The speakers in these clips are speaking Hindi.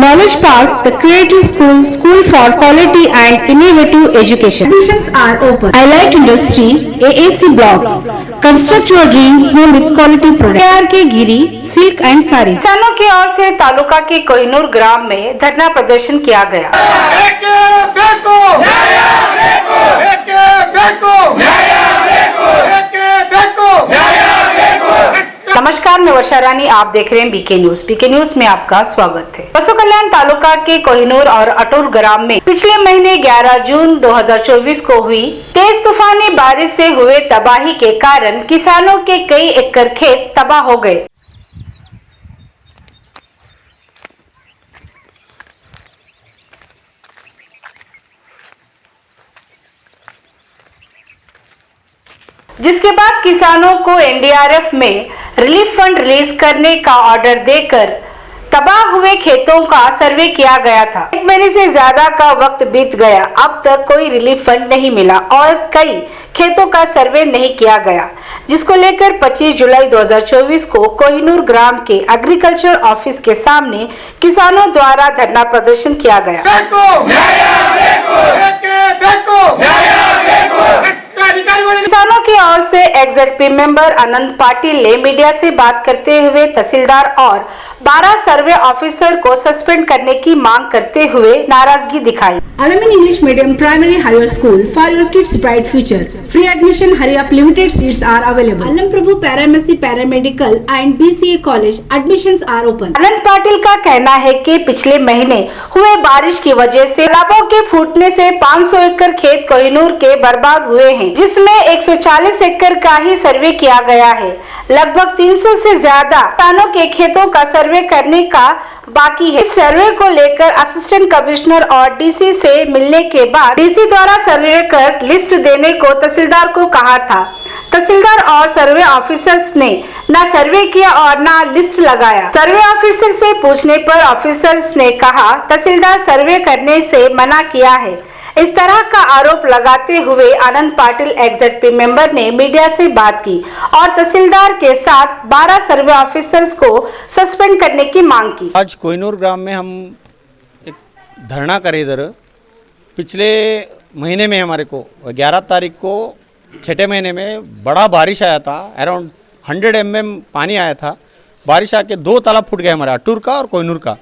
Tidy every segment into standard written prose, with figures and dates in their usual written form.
Knowledge Park, the creative school, school for quality and innovative education. Admissions are open. I like industry, AAC blocks. Construct your dream home with quality products. AR के गिरी सिल्क एंड साड़ी। किसानों की ओर से तालुका के कोहिनूर ग्राम में धरना प्रदर्शन किया गया। नमस्कार, मैं वर्षा रानी, आप देख रहे हैं बीके न्यूज। बीके न्यूज में आपका स्वागत है। पशु कल्याण तालुका के कोहिनूर और अटूर ग्राम में पिछले महीने 11 जून 2024 को हुई तेज तूफानी बारिश से हुए तबाही के कारण किसानों के कई एकड़ खेत तबाह हो गए। जिसके बाद किसानों को एनडीआरएफ में रिलीफ फंड रिलीज करने का ऑर्डर देकर तबाह हुए खेतों का सर्वे किया गया था। 1 महीने से ज्यादा का वक्त बीत गया, अब तक कोई रिलीफ फंड नहीं मिला और कई खेतों का सर्वे नहीं किया गया, जिसको लेकर 25 जुलाई 2024 को कोहिनूर ग्राम के एग्रीकल्चर ऑफिस के सामने किसानों द्वारा धरना प्रदर्शन किया गया। किसानों की ओर से एग्जेक्टिव मेंबर अनंत पाटिल ने मीडिया से बात करते हुए तहसीलदार और 12 सर्वे ऑफिसर को सस्पेंड करने की मांग करते हुए नाराजगी दिखाई। Alamin English Medium Primary Higher School for your kids' bright future. Free admission, hurry up, limited seats are available. Alam Prabhu Paramedic Paramedical and BCA College admissions are open. अनंत पाटिल का कहना है कि पिछले महीने हुए बारिश की वजह से तालाबों के फूटने से 500 एकड़ खेत कोहिनूर के बर्बाद हुए हैं, जिसमें 140 एकड़ का ही सर्वे किया गया है। लगभग 300 से ज्यादा किसानों के खेतों का सर्वे करने का बाकी है। इस सर्वे को लेकर असिस्टेंट कमिश्नर और डीसी से मिलने के बाद डीसी द्वारा सर्वे कर लिस्ट देने को तहसीलदार को कहा था। तहसीलदार और सर्वे ऑफिसर्स ने न सर्वे किया और न लिस्ट लगाया। सर्वे ऑफिसर से पूछने पर ऑफिसर्स ने कहा तहसीलदार सर्वे करने से मना किया है। इस तरह का आरोप लगाते हुए आनंद पाटिल एग्जेक्टिव मेंबर ने मीडिया से बात की और तहसीलदार के साथ 12 सर्वे ऑफिसर्स को सस्पेंड करने की मांग की। आज कोहिनूर ग्राम में हम एक धरना करे इधर। पिछले महीने में हमारे को 11 तारीख को 6ठे महीने में बड़ा बारिश आया था। अराउंड 100 mm पानी आया था। बारिश आके 2 तालाब फूट गए हमारे अटूर का और कोहिनूर का,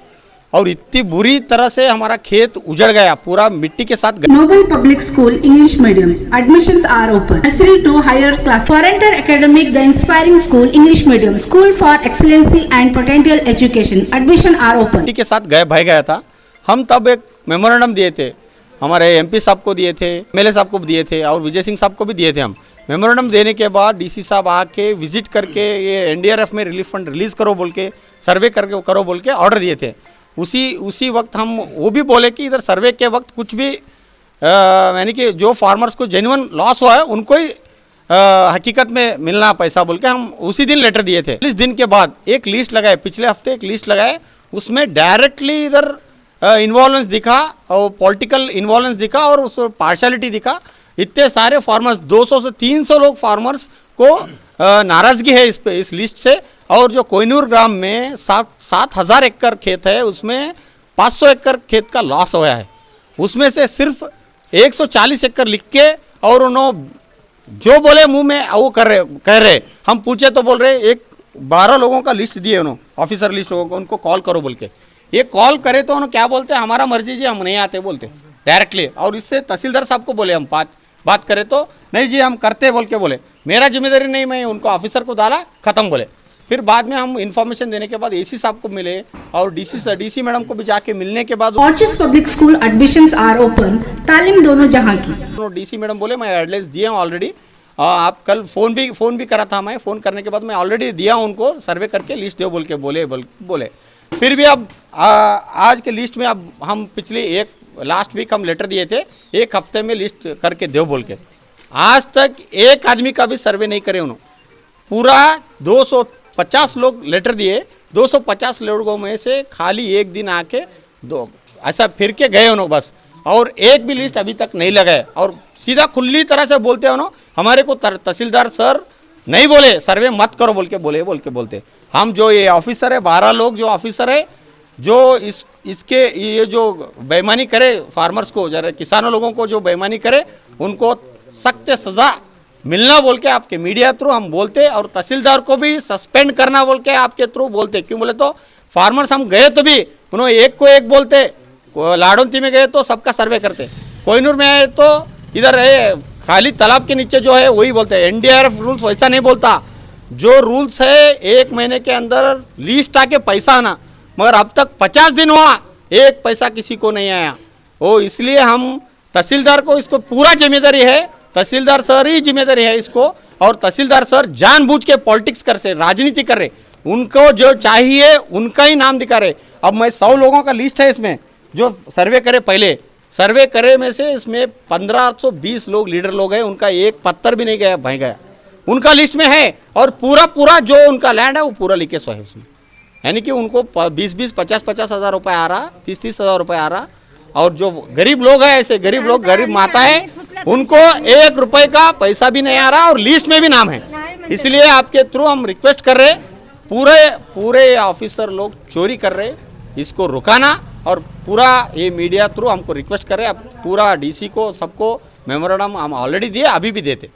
और इतनी बुरी तरह से हमारा खेत उजड़ गया, पूरा मिट्टी के साथ। Noble Public School English Medium admissions are open. Nursery to higher class. For enter academic, the inspiring school English Medium School for excellency and potential education admission are open. मिट्टी के साथ बह गया था। हम तब एक मेमोरेंडम दिए थे, हमारे एमपी साहब को दिए थे, एमएलए साहब को दिए थे और विजय सिंह साहब को भी दिए थे। हम मेमोरेंडम देने के बाद डीसी साहब आके विजिट करके ये एनडीआरएफ में रिलीफ फंड रिलीज करो बोल के, सर्वे करके करो बोल के ऑर्डर दिए थे। उसी वक्त हम वो भी बोले कि इधर सर्वे के वक्त कुछ भी यानी कि जो फार्मर्स को जेन्युइन लॉस हुआ है उनको ही हकीकत में मिलना पैसा बोल के हम उसी दिन लेटर दिए थे। 40 दिन के बाद एक लिस्ट लगाए, पिछले हफ्ते एक लिस्ट लगाए, उसमें डायरेक्टली इधर इन्वॉल्वेंस दिखा और पॉलिटिकल इन्वॉल्वेंस दिखा और उसमें पार्शलिटी दिखा। इतने सारे फार्मर्स 200 से 300 लोग फार्मर्स को नाराज़गी है इस लिस्ट से। और जो कोहिनूर ग्राम में 7,000 एकड़ खेत है, उसमें 500 एकड़ खेत का लॉस हुआ है। उसमें से सिर्फ 140 एकड़ लिख के और उन्होंने जो बोले मुंह में वो कह रहे। हम पूछे तो बोल रहे 12 लोगों का लिस्ट दिए उन्होंने, ऑफिसर लिस्ट लोगों को, उनको कॉल करो बोल के। ये कॉल करे तो उन्होंने क्या बोलते, हमारा मर्जी जी, हम नहीं आते बोलते डायरेक्टली। और इससे तहसीलदार साहब को बोले हम बात करें तो नहीं जी हम करते बोल के बोले, मेरा जिम्मेदारी नहीं, मैं उनको ऑफिसर को डाला, ख़त्म बोले। फिर बाद में हम इन्फॉर्मेशन देने के बाद एसी साहब को मिले और डीसी मैडम को भी जाके मिलने के बाद Orchids public school admissions are open, तालीम दोनों जहां की। डीसी मैडम बोले मैं एड्रेस दिया हूँ ऑलरेडी, आप कल फ़ोन भी करा था। मैं फ़ोन करने के बाद मैं ऑलरेडी दिया हूँ उनको, सर्वे करके लिस्ट दो बोल के बोले। फिर भी अब आज के लिस्ट में अब हम पिछले लास्ट वीक हम लेटर दिए थे, 1 हफ्ते में लिस्ट करके दो बोल के। आज तक एक आदमी का भी सर्वे नहीं करे उन्होंने। पूरा 250 लोग लेटर दिए, 250 लोगों में से खाली एक दिन आके ऐसा फिर के गए उन्होंने बस, और एक भी लिस्ट अभी तक नहीं लगाए। और सीधा खुली तरह से बोलते हैं उन्होंने, हमारे को तहसीलदार सर नहीं बोले सर्वे मत करो बोल के बोलते। हम जो ये ऑफिसर है, 12 लोग जो ऑफिसर है, जो इसके ये जो बेईमानी करे फार्मर्स को, जरा किसानों लोगों को जो बेईमानी करे उनको सख्त सज़ा मिलना बोल के आपके मीडिया थ्रू हम बोलते, और तहसीलदार को भी सस्पेंड करना बोल के आपके थ्रू बोलते। क्यों बोले तो फार्मर्स हम गए तो भी उन्होंने एक को एक बोलते, लाडोंती में गए तो सबका सर्वे करते, कोहिनूर में आए तो इधर है खाली तालाब के नीचे जो है वही बोलते हैं। एनडीआरएफ रूल्स वैसा नहीं बोलता, जो रूल्स है 1 महीने के अंदर लिस्ट आके पैसा आना, मगर अब तक 50 दिन हुआ 1 पैसा किसी को नहीं आया। वो इसलिए हम तहसीलदार को इसको पूरा जिम्मेदारी है, तहसीलदार सर ही जिम्मेदारी है इसको, और तहसीलदार सर जानबूझ के पॉलिटिक्स कर से राजनीति कर रहे, उनको जो चाहिए उनका ही नाम दिखा रहे। अब मैं 100 लोगों का लिस्ट है इसमें जो सर्वे करे, पहले सर्वे करे में से इसमें 1520 लोग लीडर लोग हैं, उनका एक पत्थर भी नहीं गया भाई गया, उनका लिस्ट में है, और पूरा जो उनका लैंड है वो पूरा लीकेज है उसमें। यानी कि उनको 20-20, 50-50 हज़ार रुपये आ रहा, 30-30 हज़ार रुपये आ रहा, और जो गरीब लोग हैं ऐसे गरीब लोग, गरीब माता है, उनको 1 रुपये का पैसा भी नहीं आ रहा और लिस्ट में भी नाम है। इसलिए आपके थ्रू हम रिक्वेस्ट कर रहे, पूरे ऑफिसर लोग चोरी कर रहे, इसको रुकाना, और पूरा ये मीडिया थ्रू हमको रिक्वेस्ट कर रहे, अब पूरा डीसी को सबको मेमोरेंडम हम ऑलरेडी दिए, अभी भी देते।